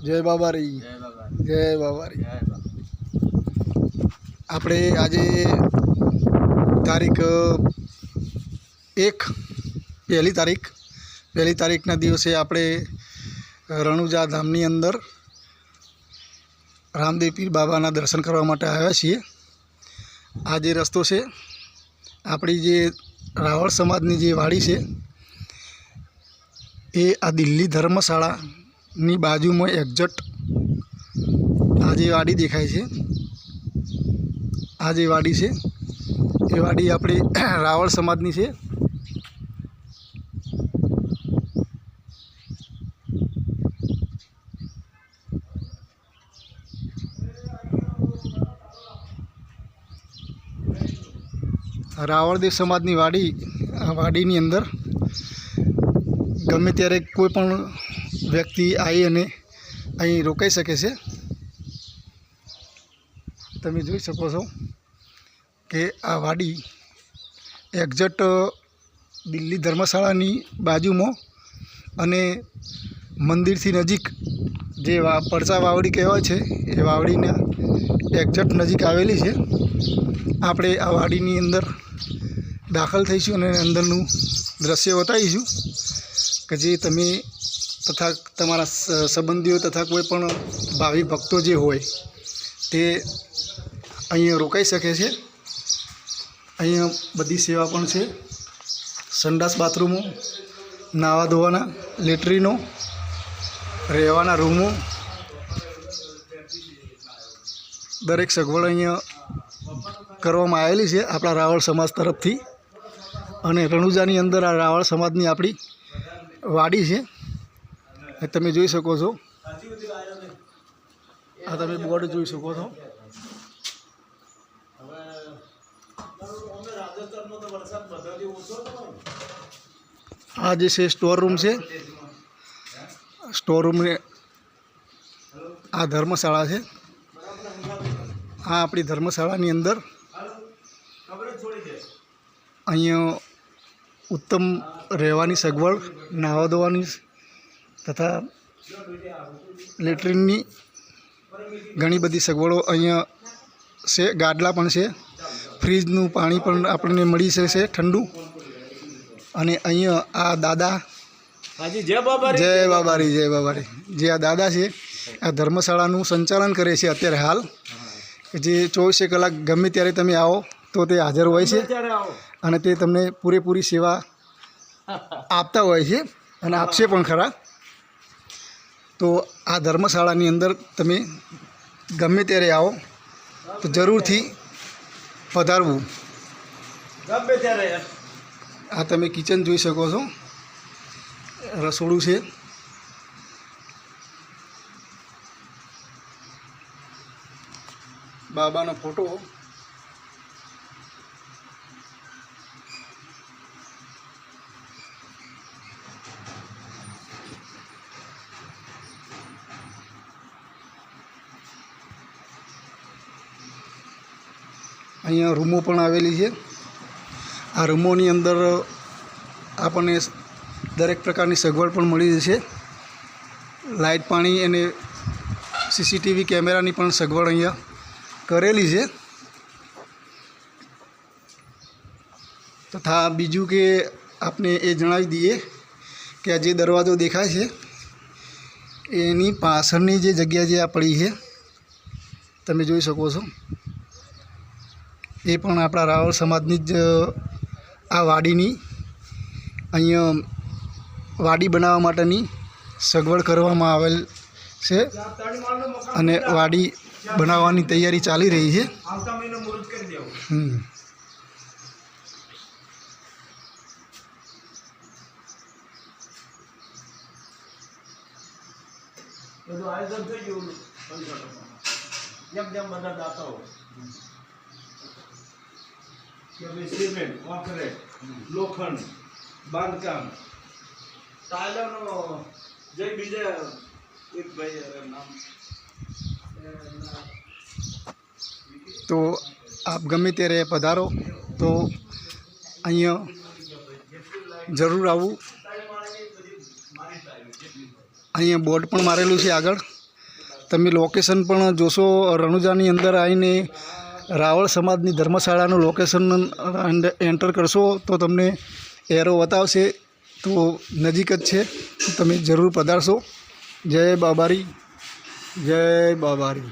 जय बाबारी जय बाबारी। આપણે આજે તારીખ 1 પહેલી તારીખના દિવસે આપણે રણુજા ધામની અંદર રામદેવ પીર બાબાના દર્શન કરવા માટે આવ્યા છીએ। આ જે રસ્તો છે આપણી જે રાવળ સમાજની જે વાડી છે એ આ દિલ્હી ધર્મશાળાની બાજુમાં એક્ઝેક્ટ આ જે વાડી દેખાય છે, આ જે વાડી છે એ વાડી આપણી રાવળ સમાજની છે। રાવળદેવ સમાજની વાડી, આ વાડીની અંદર ગમે ત્યારે કોઈ પણ વ્યક્તિ આવી અને અહીં રોકાઈ શકે છે। તમે જોઈ શકો છો કે આ વાડી એક્ઝેક્ટ દિલ્હી ધર્મશાળાની બાજુમાં અને મંદિરથી નજીક જે પડસા વાવડી કહેવાય છે એ વાવડીના એક્ઝેક્ટ નજીક આવેલી છે। આપણે આ વાડીની અંદર દાખલ થઈશું અને અંદરનું દ્રશ્ય બતાવીશું કે જે તમે તથા તમારા સંબંધીઓ તથા કોઈ પણ ભાવિ ભક્તો જે હોય તે અહીંયા રોકાઈ શકે છે। અહીંયા બધી સેવા પણ છે, સંડાસ બાથરૂમો, નાવા ધોવાના, લેટ્રીનો, રહેવાના રૂમો, દરેક સગવડ અહીંયા કરવામાં આવેલી છે આપણા રાવળ સમાજ તરફથી। અને રણુજાની અંદર આ રાવળ સમાજની આપણી વાડી છે, તમે જોઈ શકો છો। આ તમે બોર્ડ જોઈ શકો છો। આ જે છે સ્ટોર રૂમ છે, સ્ટોર રૂમને આ ધર્મશાળા છે। આ આપણી ધર્મશાળાની અંદર અહીંયા ઉત્તમ રહેવાની સગવડ, નાહવા ધોવાની તથા લેટ્રિનની ઘણી બધી સગવડો અહીંયા છે। ગાડલા પણ છે, ફ્રીજનું પાણી પણ આપણને મળી શકે ઠંડુ। અને અહીંયા આ દાદા જય બાબારી જે આ દાદા છે આ ધર્મશાળાનું સંચાલન કરે છે અત્યારે હાલ, જે 24 કલાક ગમે ત્યારે તમે આવો તો તે હાજર હોય છે અને તે તમને પૂરેપૂરી સેવા આપતા હોય છે અને આપશે પણ ખરા। તો આ ધર્મશાળાની અંદર તમે ગમે ત્યારે આવો તો જરૂરથી પધારવું। આ તમે કિચન જોઈ શકો છો, રસોડું છે, બાબાનો ફોટો, અહીંયા રૂમો પણ આવેલી છે। આ રૂમોની અંદર આપણને દરેક પ્રકારની સગવડ પણ મળી જશે, લાઇટ, પાણી અને સીસીટીવી કેમેરાની પણ સગવડ અહીંયા કરેલી છે। તથા બીજું કે આપણે એ જણાવી દઈએ કે આ જે દરવાજો દેખાય છે એની પાછળની જે જગ્યા જે આ પડી છે તમે જોઈ શકો છો, એ પણ આપણા રાવળ સમાજની જ આ વાડીની અહીંયા વાડી બનાવવા માટેની સગવડ કરવામાં આવેલ છે અને વાડી બનાવવાની તૈયારી ચાલી રહી છે। સિમેન્ટ, કોન્ક્રીટ, લોખંડ, બાંધકામ, ટાઇલોનો જે બીજા એક ભાઈ નામ તો આપ ગમે ત્યારે પધારો તો અહીંયા જરૂર આવવું। અહીંયા બોર્ડ પણ મારેલું છે આગળ તમે લોકેશન પણ જોશો. રણુજાની અંદર આવીને રાવળ સમાજની ધર્મશાળાનું લોકેશન એન્ટર કરશો તો તમને એરો બતાવશે. તો નજીક જ છે, તમે જરૂર પધારશો. જય બાબારી, જય બાબારી.